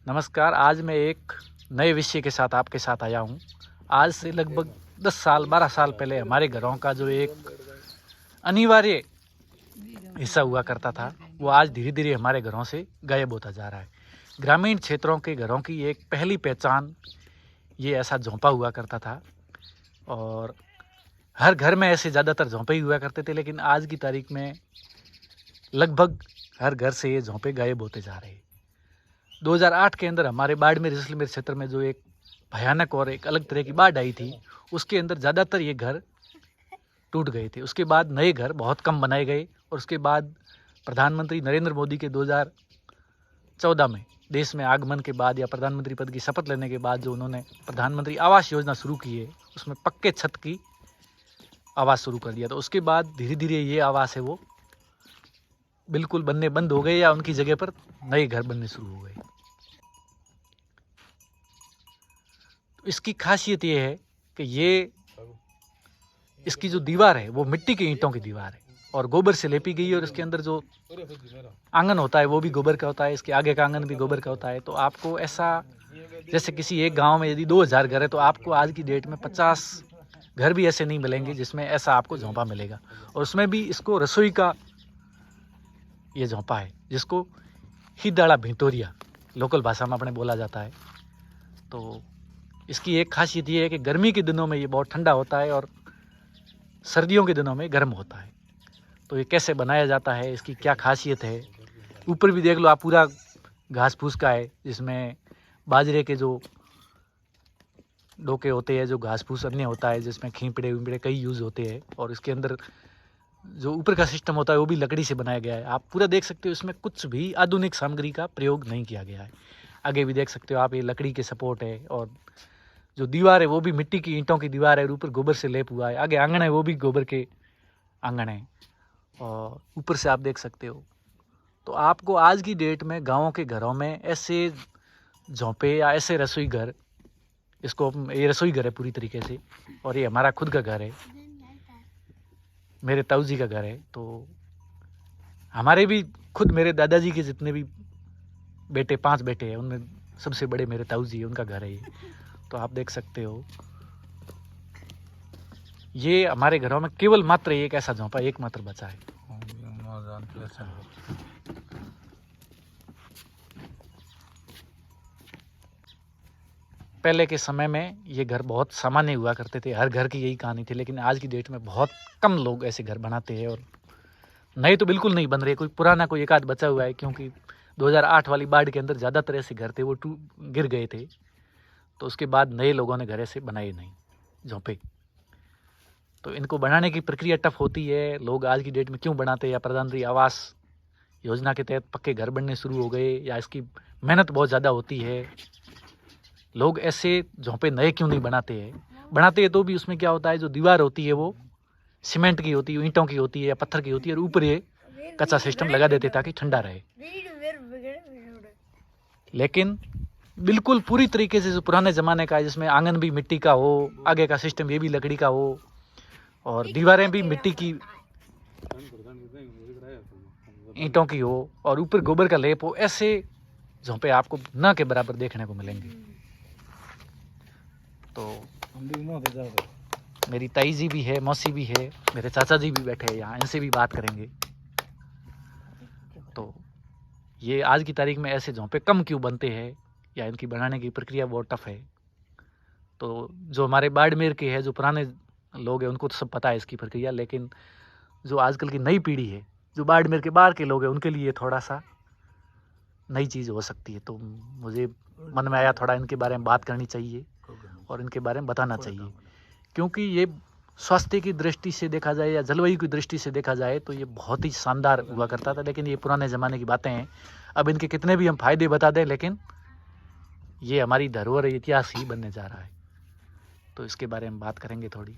नमस्कार। आज मैं एक नए विषय के साथ आपके साथ आया हूँ। आज से लगभग 10 साल 12 साल पहले हमारे घरों का जो एक अनिवार्य हिस्सा हुआ करता था, वो आज धीरे धीरे हमारे घरों से गायब होता जा रहा है। ग्रामीण क्षेत्रों के घरों की एक पहली पहचान ये ऐसा झोंपा हुआ करता था और हर घर में ऐसे ज़्यादातर झोंपे ही हुआ करते थे, लेकिन आज की तारीख में लगभग हर घर से ये झोंपे गायब होते जा रहे हैं। 2008 के अंदर हमारे बाड़मेर जैसलमेर क्षेत्र में जो एक भयानक और एक अलग तरह की बाढ़ आई थी, उसके अंदर ज़्यादातर ये घर टूट गए थे। उसके बाद नए घर बहुत कम बनाए गए और उसके बाद प्रधानमंत्री नरेंद्र मोदी के 2014 में देश में आगमन के बाद या प्रधानमंत्री पद की शपथ लेने के बाद जो उन्होंने प्रधानमंत्री आवास योजना शुरू की है, उसमें पक्के छत की आवास शुरू कर दिया। तो उसके बाद धीरे धीरे ये आवास है वो बिल्कुल बनने बंद हो गए या उनकी जगह पर नए घर बनने शुरू हो गए। तो इसकी खासियत ये है कि इसकी जो दीवार है वो मिट्टी की ईंटों की दीवार है और गोबर से लेपी गई है और इसके अंदर जो आंगन होता है वो भी गोबर का होता है, इसके आगे का आंगन भी गोबर का होता है। तो आपको ऐसा जैसे किसी एक गांव में यदि 2000 घर है तो आपको आज की डेट में 50 घर भी ऐसे नहीं मिलेंगे जिसमें ऐसा आपको झोंपा मिलेगा। और उसमें भी इसको रसोई का ये झोंपा है जिसको हिदाड़ा भिंटोरिया लोकल भाषा में अपने बोला जाता है। तो इसकी एक खासियत ये है कि गर्मी के दिनों में ये बहुत ठंडा होता है और सर्दियों के दिनों में गर्म होता है। तो ये कैसे बनाया जाता है, इसकी क्या खासियत है, ऊपर भी देख लो आप, पूरा घास फूस का है जिसमें बाजरे के जो डोके होते हैं, जो घास फूस अन्य होता है जिसमें खींपड़े विपड़े कई यूज़ होते हैं। और इसके अंदर जो ऊपर का सिस्टम होता है वो भी लकड़ी से बनाया गया है। आप पूरा देख सकते हो, इसमें कुछ भी आधुनिक सामग्री का प्रयोग नहीं किया गया है। आगे भी देख सकते हो आप, ये लकड़ी के सपोर्ट है और जो दीवार है वो भी मिट्टी की ईंटों की दीवार है और ऊपर गोबर से लेप हुआ है। आगे आंगन है वो भी गोबर के आंगन है और ऊपर से आप देख सकते हो। तो आपको आज की डेट में गाँवों के घरों में ऐसे झोंपे या ऐसे रसोई घर, इसको ये रसोई घर है पूरी तरीके से और ये हमारा खुद का घर है, मेरे ताऊ जी का घर है। तो हमारे भी खुद मेरे दादाजी के जितने भी बेटे 5 बेटे हैं उनमें सबसे बड़े मेरे ताऊ जी है, उनका घर है ये। तो आप देख सकते हो ये हमारे घरों में केवल मात्र एक ऐसा झोंपा एकमात्र बचा है। पहले के समय में ये घर बहुत सामान्य हुआ करते थे, हर घर की यही कहानी थी। लेकिन आज की डेट में बहुत कम लोग ऐसे घर बनाते हैं और नए तो बिल्कुल नहीं बन रहे। कोई पुराना कोई एक आध बचा हुआ है, क्योंकि 2008 वाली बाढ़ के अंदर ज़्यादातर ऐसे घर थे वो गिर गए थे। तो उसके बाद नए लोगों ने घर ऐसे बनाए नहीं झोंपे। तो इनको बनाने की प्रक्रिया टफ होती है। लोग आज की डेट में क्यों बनाते हैं, या प्रधानमंत्री आवास योजना के तहत पक्के घर बनने शुरू हो गए, या इसकी मेहनत बहुत ज़्यादा होती है, लोग ऐसे झोंपे नए क्यों नहीं बनाते हैं तो भी उसमें क्या होता है, जो दीवार होती है वो सीमेंट की होती है, ईंटों की होती है या पत्थर की होती है और ऊपर ये कच्चा सिस्टम लगा देते ताकि ठंडा रहे। लेकिन बिल्कुल पूरी तरीके से जो पुराने ज़माने का है, जिसमें आंगन भी मिट्टी का हो, आगे का सिस्टम ये भी लकड़ी का हो और दीवारें भी मिट्टी की ईंटों की हो और ऊपर गोबर का लेप हो, ऐसे झोंपे आपको न के बराबर देखने को मिलेंगे। तो मेरी ताई जी भी है, मौसी भी है, मेरे चाचा जी भी बैठे हैं यहाँ, इनसे भी बात करेंगे। तो ये आज की तारीख में ऐसे झोंपे कम क्यों बनते हैं या इनकी बनाने की प्रक्रिया बहुत टफ है। तो जो हमारे बाड़मेर के हैं, जो पुराने लोग हैं, उनको तो सब पता है इसकी प्रक्रिया। लेकिन जो आजकल की नई पीढ़ी है, जो बाड़मेर के बाहर के लोग हैं, उनके लिए थोड़ा सा नई चीज़ हो सकती है। तो मुझे मन में आया थोड़ा इनके बारे में बात करनी चाहिए और इनके बारे में बताना चाहिए, क्योंकि ये स्वास्थ्य की दृष्टि से देखा जाए या जलवायु की दृष्टि से देखा जाए तो ये बहुत ही शानदार हुआ करता था। लेकिन ये पुराने ज़माने की बातें हैं। अब इनके कितने भी हम फायदे बता दें, लेकिन ये हमारी धरोहर इतिहास ही बनने जा रहा है। तो इसके बारे में बात करेंगे थोड़ी।